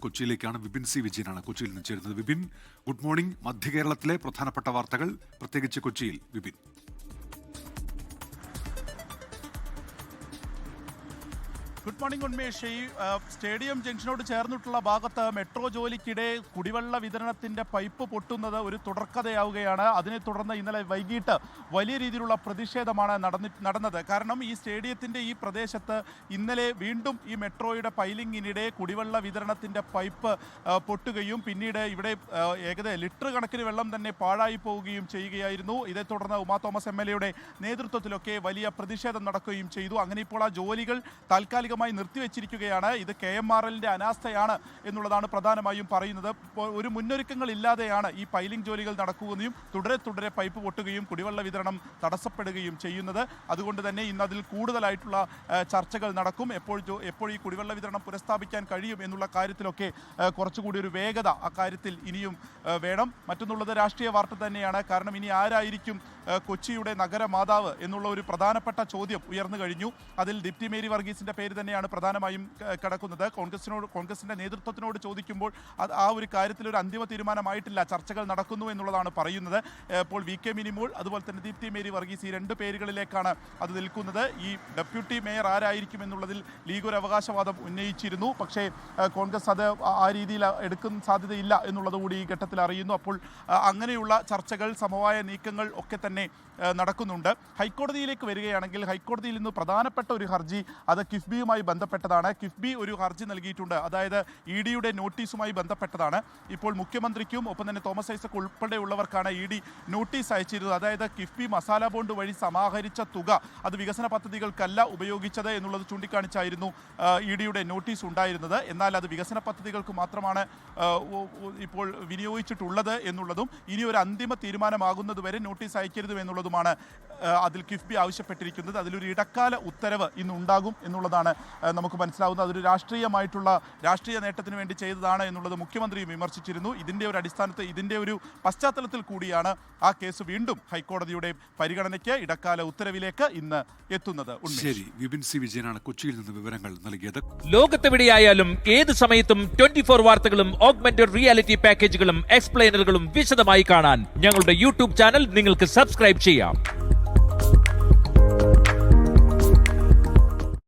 കൊച്ചിയിലേക്കാണ്. Vipin C വിജയനാണ് കൊച്ചിയിൽ നിന്ന് ചേരുന്നത്. Vipin, good morning. മധ്യകേരളത്തിലെ പ്രധാനപ്പെട്ട വാർത്തകൾ, പ്രത്യേകിച്ച് കൊച്ചിയിൽ. വിപിൻ. Good morning Unmesh. ഈ സ്റ്റേഡിയം ജംഗ്ഷനോട് ചേർന്നിട്ടുള്ള ഭാഗത്ത് മെട്രോ ജോലിക്കിടെ കുടിവെള്ള വിതരണത്തിന്റെ പൈപ്പ് പൊട്ടുന്നത് ഒരു തുടർക്കഥയാവുകയാണ്. അതിനെ തുടർന്ന് ഇന്നലെ വൈകിട്ട് വലിയ രീതിയിലുള്ള പ്രതിഷേധമാണ് നടന്നത്. കാരണം ഈ സ്റ്റേഡിയത്തിന്റെ ഈ പ്രദേശത്ത് ഇന്നലെ വീണ്ടും ഈ മെട്രോയുടെ പൈലിങ്ങിനിടെ കുടിവെള്ള വിതരണത്തിന്റെ പൈപ്പ് പൊട്ടുകയും പിന്നീട് ഇവിടെ ലിറ്റർ കണക്കിന് വെള്ളം തന്നെ പാഴായി പോവുകയും ചെയ്യുകയായിരുന്നു. ഇതേ തുടർന്ന് ഉമാ തോമസ് MLA നേതൃത്വത്തിലൊക്കെ വലിയ പ്രതിഷേധം നടക്കുകയും ചെയ്തു. അങ്ങനെ ഇപ്പോൾ ആ ജോലികൾ താൽക്കാലികമായി നിർത്തിവെച്ചിരിക്കുകയാണ്. ഇത് KMRLന്റെ അനാസ്ഥയാണ് എന്നുള്ളതാണ് പ്രധാനമായും പറയുന്നത്. ഒരു മുന്നൊരുക്കങ്ങൾ ഇല്ലാതെയാണ് ഈ പൈലിംഗ് ജോലികൾ നടക്കുകയും തുടരെ പൈപ്പ് പൊട്ടുകയും കുടിവെള്ള വിതരണം തടസ്സപ്പെടുകയും ചെയ്യുന്നത്. അതുകൊണ്ട് തന്നെ ഇന്ന് അതിൽ കൂടുതലായിട്ടുള്ള ചർച്ചകൾ നടക്കും. എപ്പോൾ ഈ കുടിവെള്ള വിതരണം പുനഃസ്ഥാപിക്കാൻ കഴിയും എന്നുള്ള കാര്യത്തിലൊക്കെ കുറച്ചുകൂടി ഒരു വേഗത അക്കാര്യത്തിൽ ഇനിയും വേണം. മറ്റൊന്നുള്ളത് രാഷ്ട്രീയ വാർത്ത തന്നെയാണ്. കാരണം ഇനി ആരായിരിക്കും കൊച്ചിയുടെ നഗരമാതാവ് എന്നുള്ള ഒരു പ്രധാനപ്പെട്ട ചോദ്യം ഉയർന്നു കഴിഞ്ഞു. അതിൽ ദീപ്തി മേരി വർഗീസിന്റെ പേര് തന്നെയാണ് പ്രധാനമായും കിടക്കുന്നത്. കോൺഗ്രസിന്റെ നേതൃത്വത്തിനോട് ചോദിക്കുമ്പോൾ ആ ഒരു കാര്യത്തിൽ ഒരു അന്തിമ തീരുമാനമായിട്ടില്ല, ചർച്ചകൾ നടക്കുന്നു എന്നുള്ളതാണ് പറയുന്നത്. ഇപ്പോൾ VK മിനിമോൾ അതുപോലെ തന്നെ ദീപ്തി മേരി വർഗീസ്, ഈ രണ്ട് പേരുകളിലേക്കാണ് അത് നിൽക്കുന്നത്. ഈ ഡെപ്യൂട്ടി മേയർ ആരായിരിക്കും എന്നുള്ളതിൽ ലീഗ് ഒരു അവകാശവാദം ഉന്നയിച്ചിരുന്നു. പക്ഷേ കോൺഗ്രസ് അത് ആ രീതിയിൽ എടുക്കുന്ന സാധ്യതയില്ല എന്നുള്ളത് കൂടി ഈ ഘട്ടത്തിൽ അറിയുന്നു. അപ്പോൾ അങ്ങനെയുള്ള ചർച്ചകൾ, സമവായ നീക്കങ്ങൾ ഒക്കെ തന്നെ നടക്കുന്നുണ്ട്. ഹൈക്കോടതിയിലേക്ക് വരികയാണെങ്കിൽ ഹൈക്കോടതിയിൽ നിന്ന് പ്രധാനപ്പെട്ട ഒരു ഹർജി അത് കിഫ്ബിയുമായി ബന്ധപ്പെട്ടതാണ്. കിഫ്ബി ഒരു ഹർജി നൽകിയിട്ടുണ്ട്. അതായത് EDയുടെ നോട്ടീസുമായി ബന്ധപ്പെട്ടതാണ്. ഇപ്പോൾ മുഖ്യമന്ത്രിക്കും ഒപ്പം തന്നെ തോമസ് ഐസക് ഉൾപ്പെടെയുള്ളവർക്കാണ് ED നോട്ടീസ് അയച്ചിരുന്നത്. അതായത് കിഫ്ബി മസാല ബോണ്ട് വഴി സമാഹരിച്ച തുക അത് വികസന പദ്ധതികൾക്കല്ല ഉപയോഗിച്ചത് എന്നുള്ളത് ചൂണ്ടിക്കാണിച്ചായിരുന്നു EDയുടെ നോട്ടീസ് ഉണ്ടായിരുന്നത്. എന്നാൽ അത് വികസന പദ്ധതികൾക്ക് മാത്രമാണ് ഇപ്പോൾ വിനിയോഗിച്ചിട്ടുള്ളത് എന്നുള്ളതും ഇനി ഒരു അന്തിമ തീരുമാനമാകുന്നത് വരെ നോട്ടീസ് അയക്കരുത് എന്നുള്ളതുമാണ് അതിൽ കിഫ്ബി ആവശ്യപ്പെട്ടിരിക്കുന്നത്. അതിലൊരു ഇടക്കാല ഉത്തരവ് ഇന്ന് ഉണ്ടാകും എന്നുള്ളതാണ് നമുക്ക് മനസ്സിലാവുന്നത്. അതൊരു രാഷ്ട്രീയ നേട്ടത്തിന് വേണ്ടി ചെയ്തതാണ് എന്നുള്ളത് മുഖ്യമന്ത്രിയും വിമർശിച്ചിരുന്നു. ഇതിൻ്റെ ഒരു അടിസ്ഥാനത്തിൽ, ഇതിൻ്റെ ഒരു പശ്ചാത്തലത്തിൽ കൂടിയാണ് ആ കേസ് വീണ്ടും ഹൈക്കോടതിയുടെ പരിഗണനയ്ക്ക് ഇടക്കാല ഉത്തരവിലേക്ക് ഇന്ന് എത്തുന്നത്. ശരി, വിപിൻ സി വിജയനാണ് കൊച്ചിയിൽ നിന്ന് വിവരങ്ങൾ നൽകിയത്. ലോകത്തെവിടെയായാലും ഏത് സമയത്തും 24 വാർത്തകളും ഓഗ്മെന്റഡ് റിയാലിറ്റി പാക്കേജുകളും എക്സ്പ്ലെയിനറുകളും വിശദമായി കാണാൻ ഞങ്ങളുടെ YouTube ചാനൽ നിങ്ങൾക്ക് സബ്സ്ക്രൈബ് ചെയ്യാം.